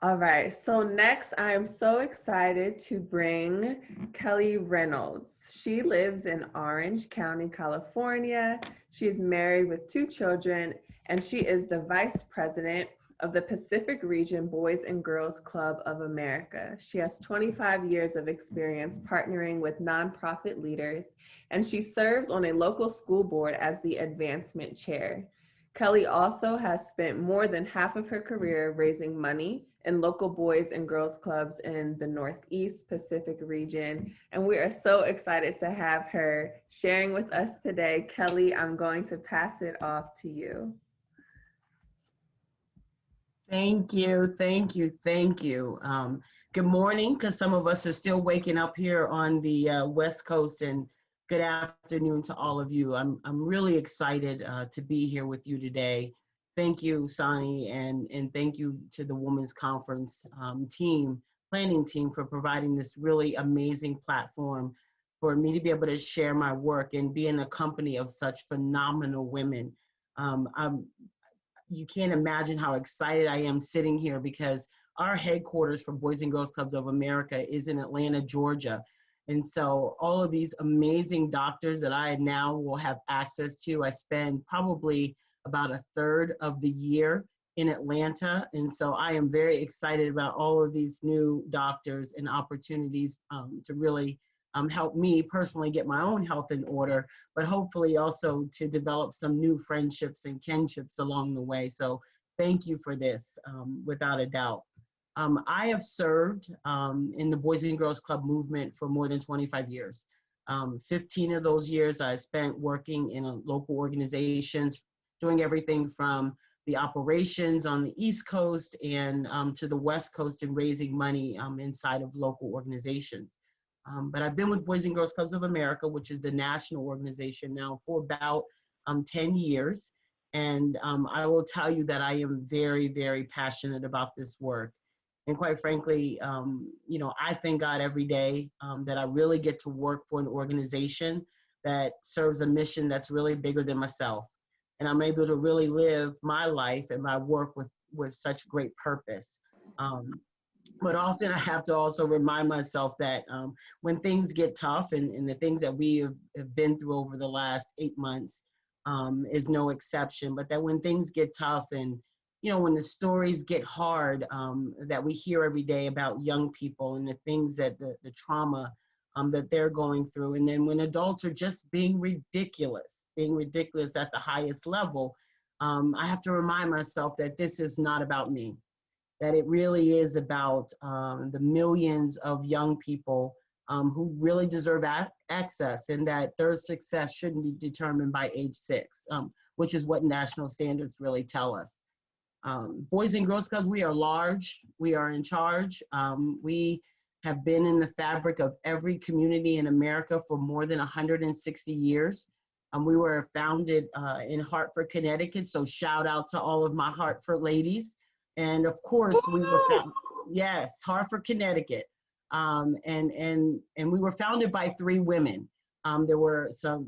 All right, so next I am so excited to bring Kelly Reynolds. She lives in Orange County, California. She is married with 2 children, and she is the vice president of the Pacific Region Boys and Girls Club of America. She has 25 years of experience partnering with nonprofit leaders, and she serves on a local school board as the advancement chair. Kelly also has spent more than half of her career raising money in local boys and girls clubs in the Northeast Pacific region. And we are so excited to have her sharing with us today. Kelly, I'm going to pass it off to you. Thank you, thank you, thank you. Good morning, because some of us are still waking up here on the West Coast, and good afternoon to all of you. I'm really excited to be here with you today. Thank you, Sani, and thank you to the Women's Conference planning team for providing this really amazing platform for me to be able to share my work and be in a company of such phenomenal women. You can't imagine how excited I am sitting here because our headquarters for Boys and Girls Clubs of America is in Atlanta, Georgia. And so all of these amazing doctors that I now will have access to, I spend probably about a third of the year in Atlanta. And so I am very excited about all of these new doctors and opportunities to really help me personally get my own health in order, but hopefully also to develop some new friendships and kinships along the way. So thank you for this, without a doubt. I have served in the Boys and Girls Club movement for more than 25 years. 15 of those years I spent working in local organizations, doing everything from the operations on the East Coast and to the West Coast and raising money inside of local organizations. But I've been with Boys and Girls Clubs of America, which is the national organization now, for about 10 years. And I will tell you that I am very, very passionate about this work. And quite frankly, I thank God every day that I really get to work for an organization that serves a mission that's really bigger than myself. And I'm able to really live my life and my work with such great purpose. But often I have to also remind myself that when things get tough, and the things that we have been through over the last 8 months is no exception, but that when things get tough and, when the stories get hard that we hear every day about young people and the things that the trauma that they're going through, and then when adults are just being ridiculous at the highest level, I have to remind myself that this is not about me. That it really is about the millions of young people who really deserve access, and that their success shouldn't be determined by age 6, which is what national standards really tell us. Boys and Girls Clubs, we are large, we are in charge. We have been in the fabric of every community in America for more than 160 years. We were founded in Hartford, Connecticut, so shout out to all of my Hartford ladies. And of course, we were founded, yes, Hartford, Connecticut. And we were founded by 3 women. There were some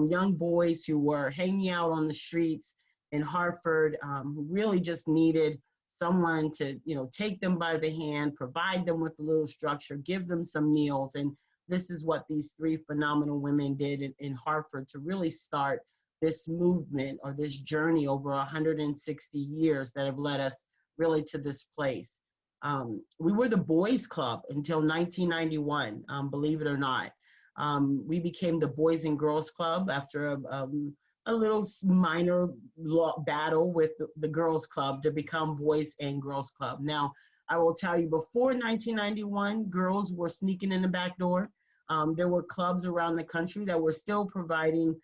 young boys who were hanging out on the streets in Hartford who really just needed someone to, take them by the hand, provide them with a little structure, give them some meals. And this is what these 3 phenomenal women did in Hartford to really start this movement or this journey over 160 years that have led us really to this place. We were the boys club until 1991, believe it or not. We became the Boys and Girls Club after a little minor battle with the Girls Club to become Boys and Girls Club. Now, I will tell you, before 1991, girls were sneaking in the back door. There were clubs around the country that were still providing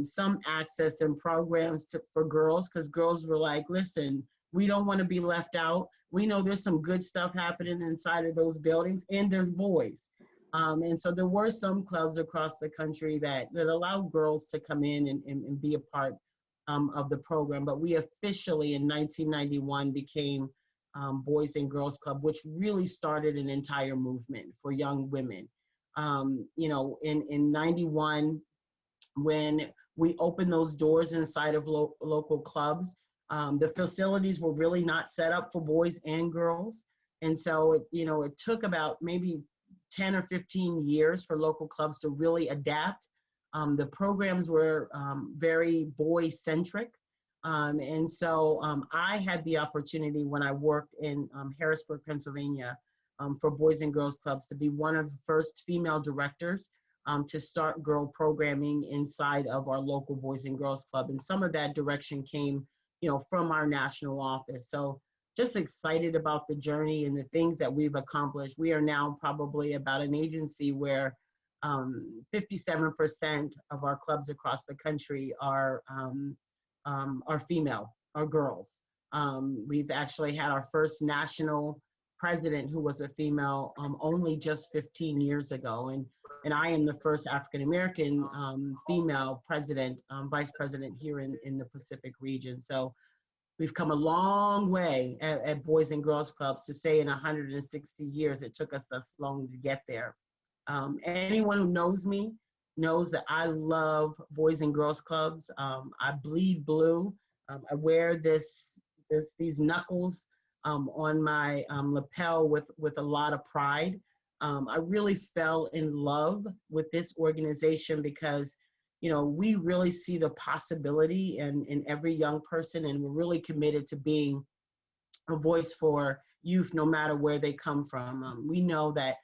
some access and programs for girls, because girls were like, listen, we don't want to be left out. We know there's some good stuff happening inside of those buildings, and there's boys. And so there were some clubs across the country that allowed girls to come in and be a part of the program. But we officially in 1991 became Boys and Girls Club, which really started an entire movement for young women. In 91, when we opened those doors inside of local clubs, The facilities were really not set up for boys and girls. And so it took about maybe 10 or 15 years for local clubs to really adapt. The programs were very boy-centric. And so I had the opportunity when I worked in Harrisburg, Pennsylvania, for Boys and Girls Clubs to be one of the first female directors to start girl programming inside of our local Boys and Girls Club. And some of that direction came, from our national office. So just excited about the journey and the things that we've accomplished. We are now probably about an agency where 57% of our clubs across the country are female, are girls. We've actually had our first national president who was a female only just 15 years ago. And I am the first African-American female president, vice president here in the Pacific region. So we've come a long way at Boys and Girls Clubs. To say in 160 years, it took us this long to get there. Anyone who knows me knows that I love Boys and Girls Clubs. I bleed blue. I wear these knuckles on my lapel with a lot of pride. I really fell in love with this organization because, we really see the possibility in every young person, and we're really committed to being a voice for youth no matter where they come from. We know that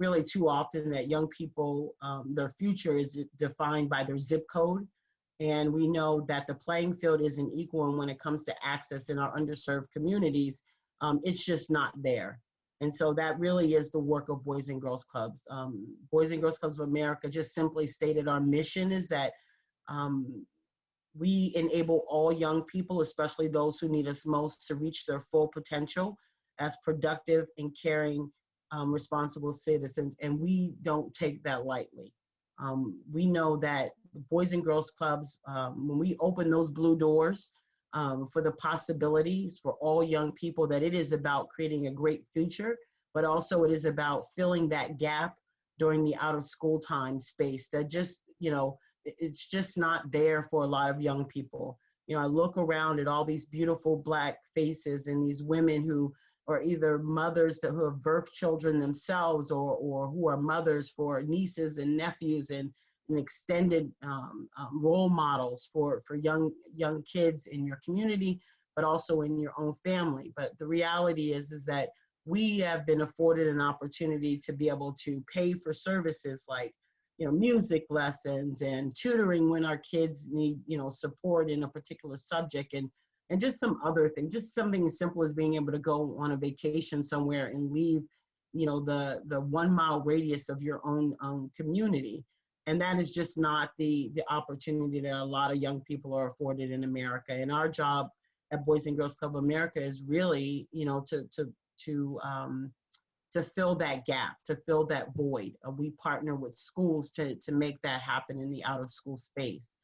really too often that young people, their future is defined by their zip code. And we know that the playing field isn't equal, and when it comes to access in our underserved communities, it's just not there. And so that really is the work of Boys and Girls Clubs. Boys and Girls Clubs of America, just simply stated, our mission is that we enable all young people, especially those who need us most, to reach their full potential as productive and caring, responsible citizens. And we don't take that lightly. We know that the Boys and Girls Clubs, when we open those blue doors for the possibilities for all young people, that it is about creating a great future, but also it is about filling that gap during the out of school time space that just, it's just not there for a lot of young people. I look around at all these beautiful Black faces and these women who are either mothers who have birthed children themselves, or who are mothers for nieces and nephews, and extended role models for young kids in your community, but also in your own family. But the reality is that we have been afforded an opportunity to be able to pay for services like, music lessons and tutoring when our kids need, support in a particular subject, and just some other things, just something as simple as being able to go on a vacation somewhere and leave, the 1 mile radius of your own community. And that is just not the opportunity that a lot of young people are afforded in America. And our job at Boys and Girls Club America is really, to fill that gap, to fill that void. We partner with schools to make that happen in the out of school space.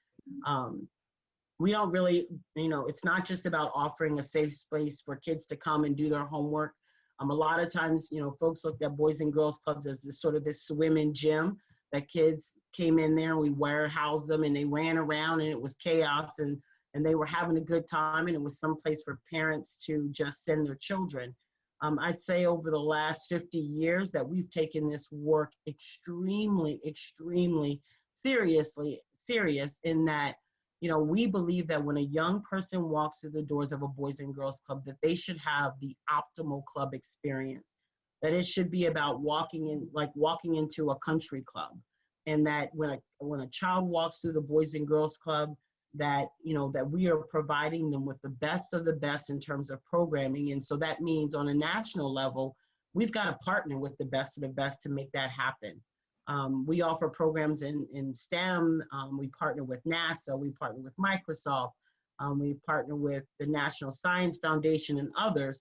We don't really, it's not just about offering a safe space for kids to come and do their homework. A lot of times, folks looked at Boys and Girls Clubs as this swim-in gym that kids came in there and we warehoused them and they ran around and it was chaos and they were having a good time, and it was some place for parents to just send their children. I'd say over the last 50 years that we've taken this work extremely, extremely serious in that, we believe that when a young person walks through the doors of a Boys and Girls Club, that they should have the optimal club experience, that it should be about walking into a country club. And that when a child walks through the Boys and Girls Club, that, that we are providing them with the best of the best in terms of programming. And so that means on a national level, we've got to partner with the best of the best to make that happen. We offer programs in STEM. We partner with NASA. We partner with Microsoft. We partner with the National Science Foundation and others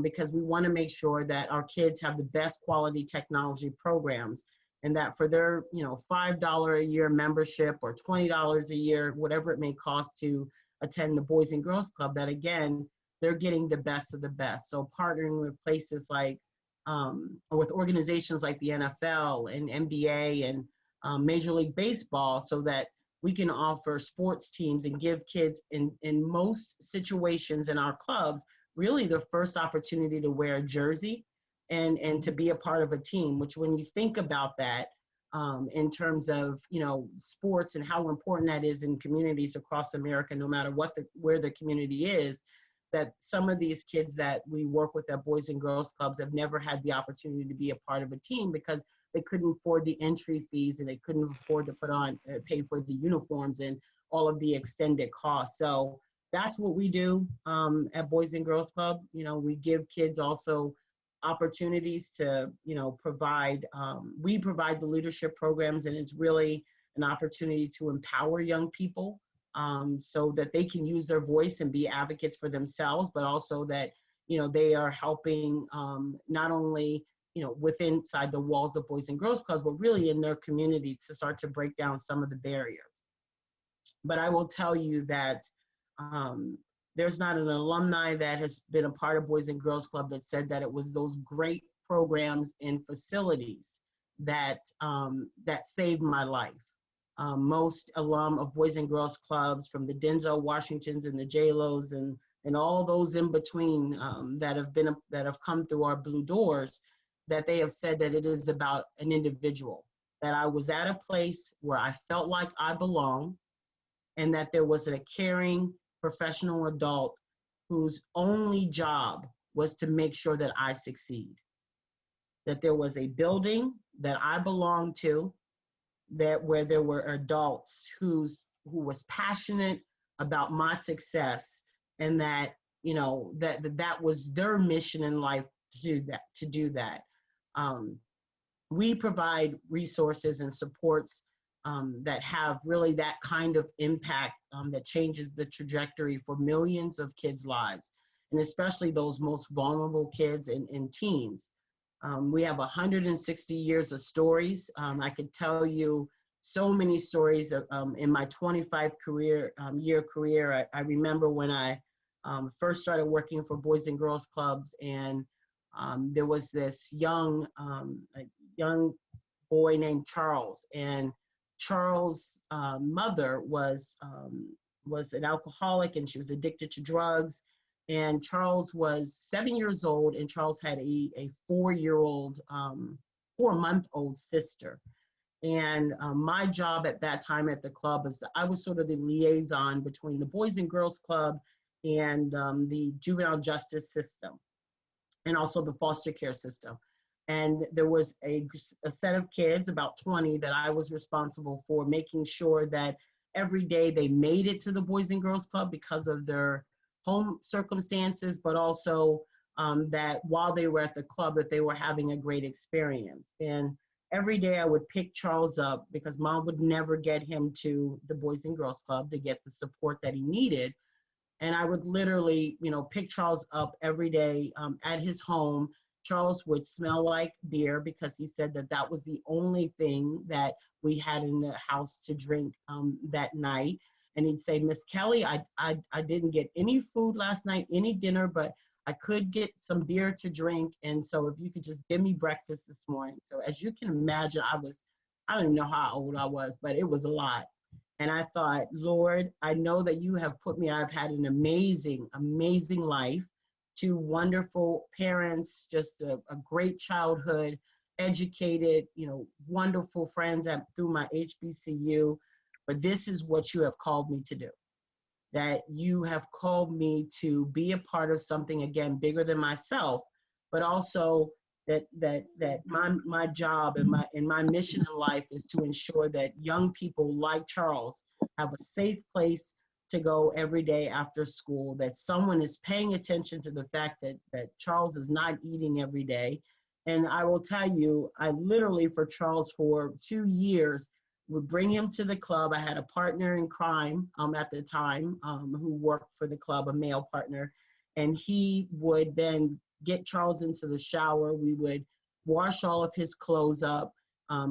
because we want to make sure that our kids have the best quality technology programs, and that for their $5 a year membership or $20 a year, whatever it may cost to attend the Boys and Girls Club, that again, they're getting the best of the best. So partnering with places like, or with organizations like the NFL and NBA and Major League Baseball, so that we can offer sports teams and give kids in most situations in our clubs really the first opportunity to wear a jersey and to be a part of a team, which when you think about that, in terms of, you know, sports and how important that is in communities across America, no matter where the community is, that some of these kids that we work with at Boys and Girls Clubs have never had the opportunity to be a part of a team because they couldn't afford the entry fees and they couldn't afford to pay for the uniforms and all of the extended costs. So that's what we do at Boys and Girls Club. You know, we give kids also opportunities to, you know, we provide the leadership programs, and it's really an opportunity to empower young people so that they can use their voice and be advocates for themselves, but also that, you know, they are helping not only, you know, within inside the walls of Boys and Girls Clubs, but really in their community to start to break down some of the barriers. But I will tell you that there's not an alumni that has been a part of Boys and Girls Club that said that it was those great programs and facilities that that saved my life. Most alum of Boys and Girls Clubs, from the Denzel Washingtons and the J-Los and all those in between that have come through our Blue Doors, that they have said that it is about an individual, that I was at a place where I felt like I belonged, and that there was a caring professional adult whose only job was to make sure that I succeed. That there was a building that I belonged to, that where there were adults who was passionate about my success, and that, you know, that was their mission in life to do that. We provide resources and supports that have really that kind of impact that changes the trajectory for millions of kids' lives, and especially those most vulnerable kids and teens. We have 160 years of stories. I could tell you so many stories in my 25-year career. I remember when I first started working for Boys and Girls Clubs, and there was this young boy named Charles, and Charles' mother was an alcoholic, and she was addicted to drugs. And Charles was 7 years old, and Charles had a 4-month-old sister. And my job at that time at the club is I was sort of the liaison between the Boys and Girls Club and the juvenile justice system, and also the foster care system. And there was a set of kids, about 20, that I was responsible for making sure that every day they made it to the Boys and Girls Club because of their home circumstances, but also that while they were at the club, that they were having a great experience. And every day I would pick Charles up because mom would never get him to the Boys and Girls Club to get the support that he needed. And I would literally, you know, pick Charles up every day at his home. Charles would smell like beer because he said that that was the only thing that we had in the house to drink that night. And he'd say, Miss Kelly, I didn't get any food last night, any dinner, but I could get some beer to drink. And so if you could just give me breakfast this morning. So as you can imagine, I don't even know how old I was, but it was a lot. And I thought, Lord, I know that you have I've had an amazing, amazing life, 2 wonderful parents, just a great childhood, educated, you know, wonderful friends through my HBCU. But this is what you have called me to do. That you have called me to be a part of something, again, bigger than myself, but also that my job and my mission in life is to ensure that young people like Charles have a safe place to go every day after school, that someone is paying attention to the fact that Charles is not eating every day. And I will tell you, I literally, for Charles, for 2 years, would bring him to the club. I had a partner in crime at the time who worked for the club, a male partner, and he would then get Charles into the shower. We would wash all of his clothes up,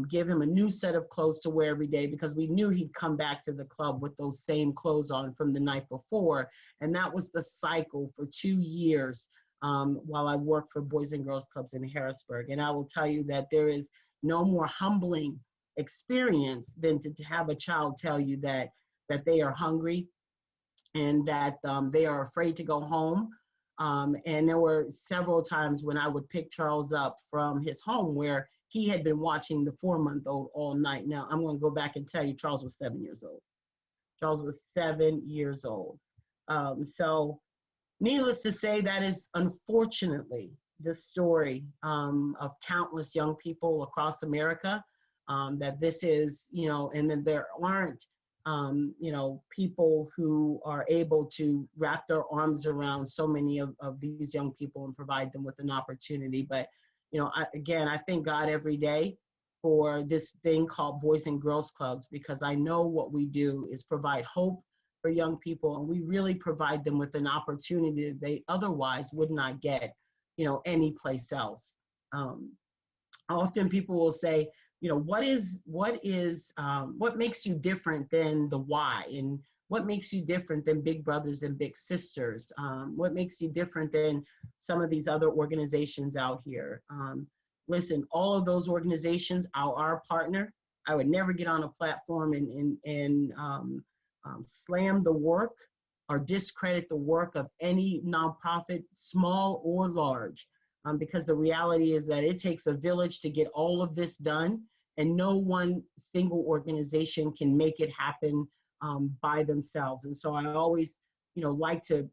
give him a new set of clothes to wear every day because we knew he'd come back to the club with those same clothes on from the night before. And that was the cycle for 2 years while I worked for Boys and Girls Clubs in Harrisburg. And I will tell you that there is no more humbling experience than to have a child tell you that they are hungry and that they are afraid to go home. And there were several times when I would pick Charles up from his home where he had been watching the 4-month-old all night. Now, I'm going to go back and tell you, Charles was 7 years old. Charles was 7 years old. So needless to say, that is unfortunately the story of countless young people across America, that this is, and then there aren't, people who are able to wrap their arms around so many of these young people and provide them with an opportunity. But, I thank God every day for this thing called Boys and Girls Clubs, because I know what we do is provide hope for young people, and we really provide them with an opportunity that they otherwise would not get, any place else. Often people will say, what makes you different than the Y, and what makes you different than Big Brothers and Big Sisters? What makes you different than some of these other organizations out here? Listen, all of those organizations are our partner. I would never get on a platform and slam the work or discredit the work of any nonprofit, small or large, because the reality is that it takes a village to get all of this done, and no one single organization can make it happen by themselves. And so I always, like to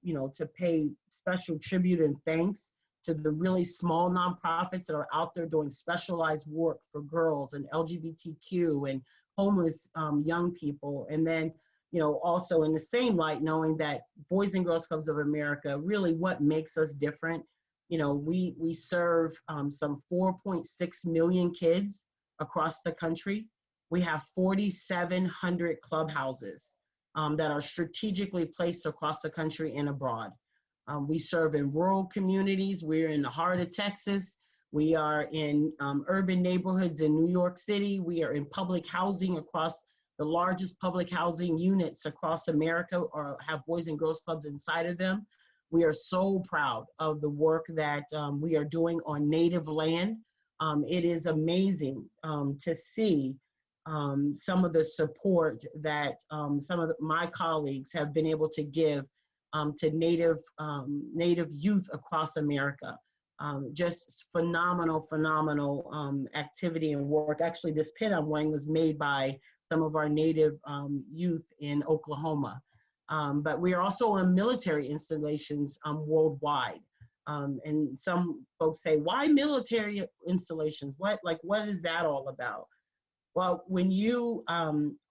pay special tribute and thanks to the really small nonprofits that are out there doing specialized work for girls and LGBTQ and homeless young people. And then, also in the same light, knowing that Boys and Girls Clubs of America, really what makes us different. We serve some 4.6 million kids across the country. We have 4,700 clubhouses that are strategically placed across the country and abroad. We serve in rural communities. We're in the heart of Texas. We are in urban neighborhoods in New York City. We are in public housing across the largest public housing units across America, or have Boys and Girls Clubs inside of them. We are so proud of the work that we are doing on Native land. It is amazing to see some of the support that some of my colleagues have been able to give to Native youth across America. Just phenomenal activity and work. Actually, this pin I'm wearing was made by some of our Native youth in Oklahoma. But we are also on military installations worldwide. And some folks say, why military installations? What is that all about? Well, when you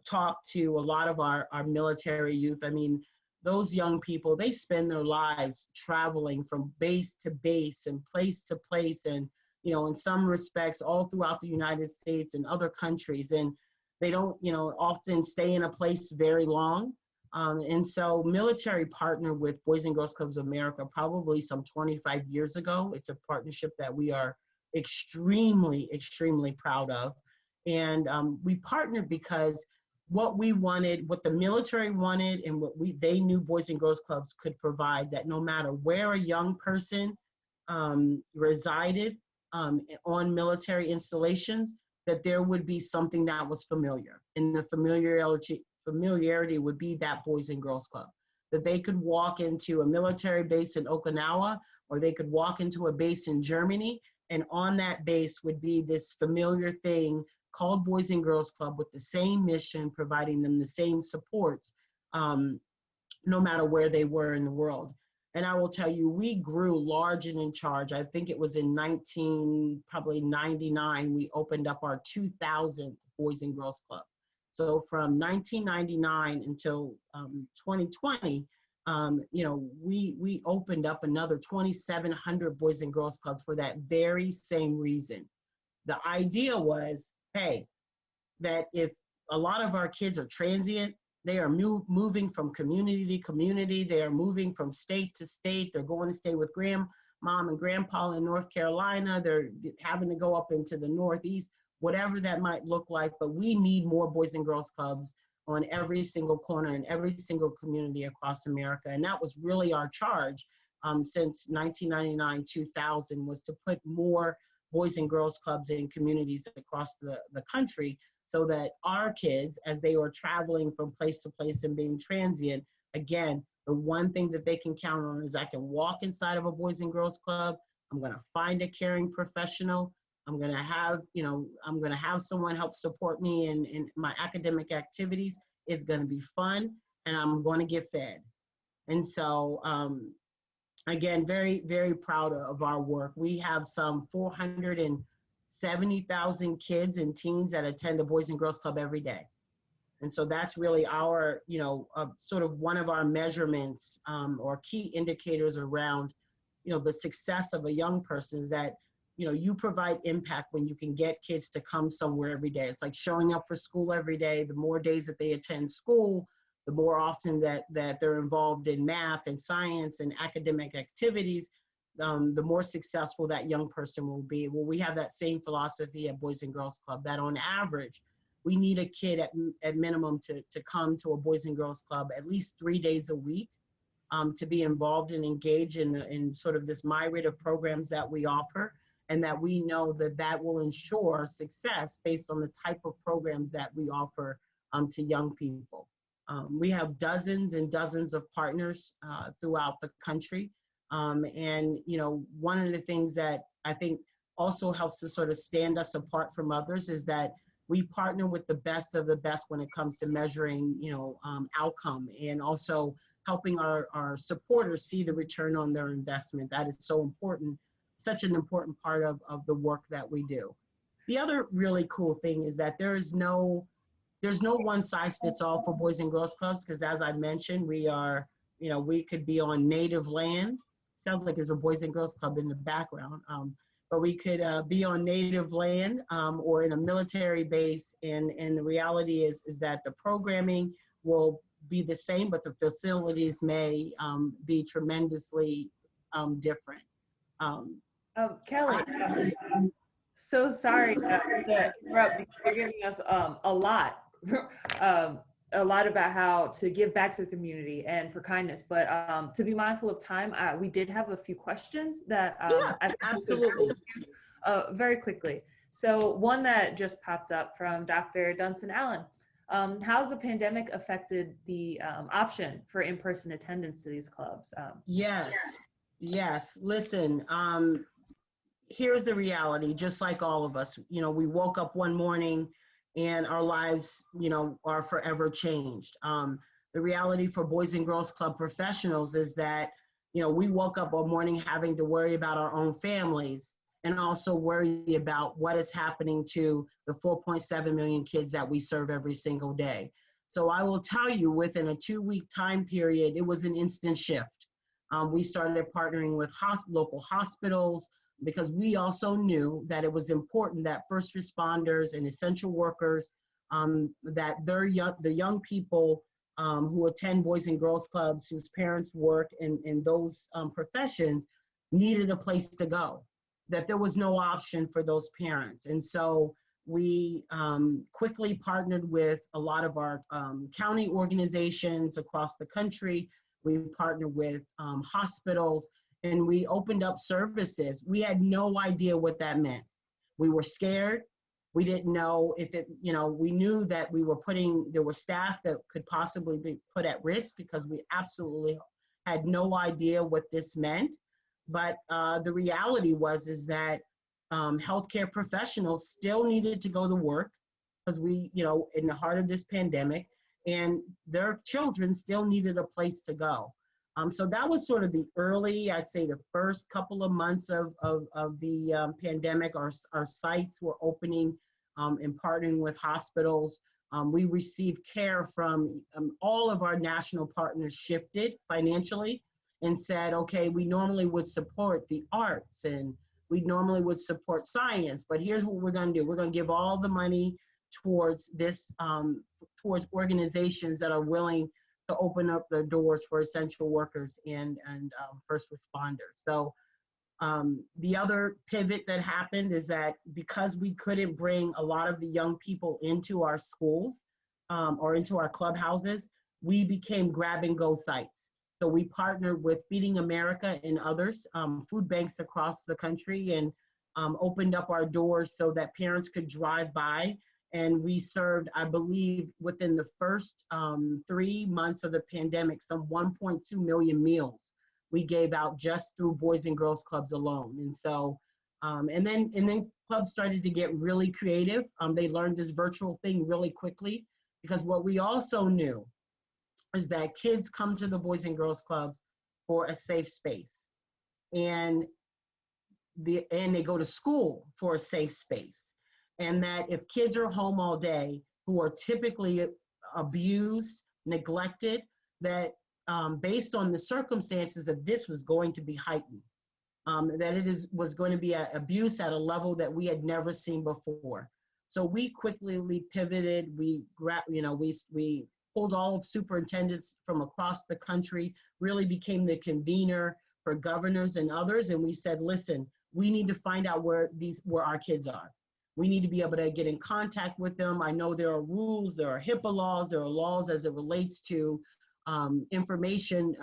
talk to a lot of our military youth, I mean, those young people, they spend their lives traveling from base to base and place to place, and, in some respects, all throughout the United States and other countries. And they don't, often stay in a place very long. And so military partnered with Boys and Girls Clubs of America probably some 25 years ago. It's a partnership that we are extremely proud of. And we partnered because what we wanted, what the military wanted, and what they knew Boys and Girls Clubs could provide, that no matter where a young person resided on military installations, that there would be something that was familiar. And the familiarity would be that Boys and Girls Club. That they could walk into a military base in Okinawa, or they could walk into a base in Germany, and on that base would be this familiar thing called Boys and Girls Club, with the same mission, providing them the same supports, no matter where they were in the world. And I will tell you, we grew large and in charge. I think it was in 1999, we opened up our 2000th Boys and Girls Club. So from 1999 until 2020, we opened up another 2,700 Boys and Girls Clubs for that very same reason. The idea was, hey, that if a lot of our kids are transient, they are moving from community to community, they are moving from state to state, they're going to stay with grandmom and grandpa in North Carolina, they're having to go up into the Northeast, whatever that might look like, but we need more Boys and Girls Clubs on every single corner in every single community across America. And that was really our charge since 1999, 2000, was to put more Boys and Girls Clubs in communities across the country, so that our kids, as they are traveling from place to place and being transient, again, the one thing that they can count on is I can walk inside of a Boys and Girls Club. I'm going to find a caring professional. I'm going to have, I'm going to have someone help support me in my academic activities. It's going to be fun, and I'm going to get fed. And so, again, very, very proud of our work. We have some 470,000 kids and teens that attend the Boys and Girls Club every day. And so that's really our, sort of one of our measurements or key indicators around, the success of a young person is that, you provide impact when you can get kids to come somewhere every day. It's like showing up for school every day. The more days that they attend school, the more often that they're involved in math and science and academic activities, the more successful that young person will be. Well, we have that same philosophy at Boys and Girls Club, that on average, we need a kid at minimum to come to a Boys and Girls Club at least 3 days a week, to be involved and engage in sort of this myriad of programs that we offer, and that we know that will ensure success based on the type of programs that we offer to young people. We have dozens and dozens of partners throughout the country. And, one of the things that I think also helps to sort of stand us apart from others is that we partner with the best of the best when it comes to measuring, outcome, and also helping our supporters see the return on their investment. That is so important, such an important part of the work that we do. The other really cool thing is that there's no one size fits all for Boys and Girls Clubs, because as I mentioned, we are, we could be on native land. Sounds like there's a Boys and Girls Club in the background. But we could be on native land or in a military base. And the reality is that the programming will be the same, but the facilities may be tremendously different. Kelly, so sorry to interrupt, because you're giving us a lot. A lot about how to give back to the community and for kindness, but to be mindful of time, we did have a few questions that Yeah, I think absolutely. very quickly. So one that just popped up from Dr. Dunson Allen. How's the pandemic affected the option for in-person attendance to these clubs? Yes. Listen, here's the reality, just like all of us, we woke up one morning and our lives, are forever changed. The reality for Boys and Girls Club professionals is that, we woke up one morning having to worry about our own families and also worry about what is happening to the 4.7 million kids that we serve every single day. So I will tell you, within a 2-week time period, it was an instant shift. We started partnering with local hospitals, because we also knew that it was important that first responders and essential workers, that the young people who attend Boys and Girls Clubs, whose parents work in those professions, needed a place to go, that there was no option for those parents. And so we quickly partnered with a lot of our county organizations across the country. We partnered with hospitals, and we opened up services. We had no idea what that meant. We were scared. We didn't know if it, we knew that there were staff that could possibly be put at risk, because we absolutely had no idea what this meant. But the reality is that healthcare professionals still needed to go to work, because we, in the heart of this pandemic, and their children still needed a place to go. So that was sort of the early, I'd say the first couple of months of the pandemic. Our sites were opening and partnering with hospitals. We received care from all of our national partners, shifted financially and said, okay, we normally would support the arts and we normally would support science, but here's what we're gonna do. We're gonna give all the money towards this, towards organizations that are willing to open up their doors for essential workers and first responders. So the other pivot that happened is that because we couldn't bring a lot of the young people into our schools or into our clubhouses, we became grab-and-go sites. So we partnered with Feeding America and others, food banks across the country, and opened up our doors so that parents could drive by. And we served, I believe, within the first 3 months of the pandemic, some 1.2 million meals we gave out just through Boys and Girls Clubs alone. And so, and then clubs started to get really creative. They learned this virtual thing really quickly, because what we also knew is that kids come to the Boys and Girls Clubs for a safe space. And they go to school for a safe space. And that if kids are home all day, who are typically abused, neglected, that based on the circumstances, that this was going to be heightened, that was going to be abuse at a level that we had never seen before. So we quickly pivoted. We pulled all of superintendents from across the country, really became the convener for governors and others, and we said, listen, we need to find out where our kids are. We need to be able to get in contact with them. I know there are rules, there are HIPAA laws, there are laws as it relates to information,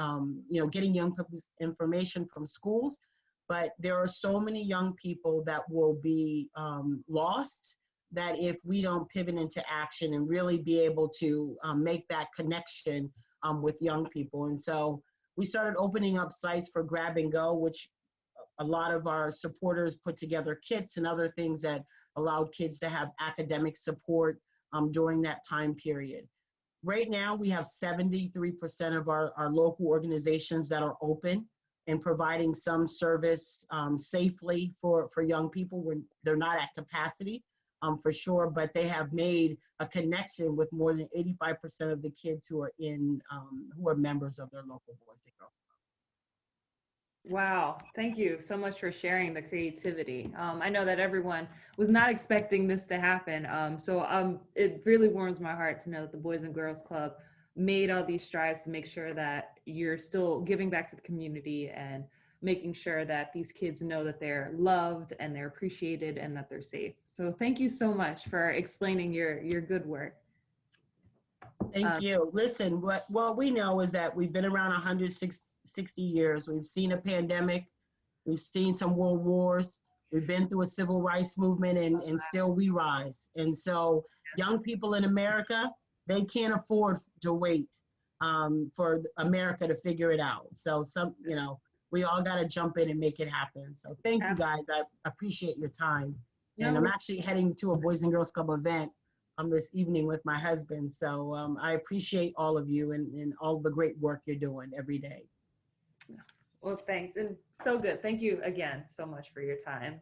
getting young people's information from schools. But there are so many young people that will be lost, that if we don't pivot into action and really be able to make that connection with young people. And so we started opening up sites for grab and go, which a lot of our supporters put together kits and other things that allowed kids to have academic support during that time period. Right now, we have 73% of our local organizations that are open and providing some service safely for young people when they're not at capacity, for sure, but they have made a connection with more than 85% of the kids who are members of their local Boys and Girls. Wow, thank you so much for sharing the creativity. I know that everyone was not expecting this to happen. So it really warms my heart to know that the Boys and Girls Club made all these strides to make sure that you're still giving back to the community and making sure that these kids know that they're loved and they're appreciated and that they're safe. So thank you so much for explaining your good work. Thank you. Listen, what we know is that we've been around 160 years. We've seen a pandemic. We've seen some world wars. We've been through a civil rights movement, and still we rise. And so young people in America, they can't afford to wait for America to figure it out. So we all got to jump in and make it happen. So thank you guys. I appreciate your time. And I'm actually heading to a Boys and Girls Club event this evening with my husband. So I appreciate all of you and all the great work you're doing every day. Well, thanks. And so good. Thank you again so much for your time.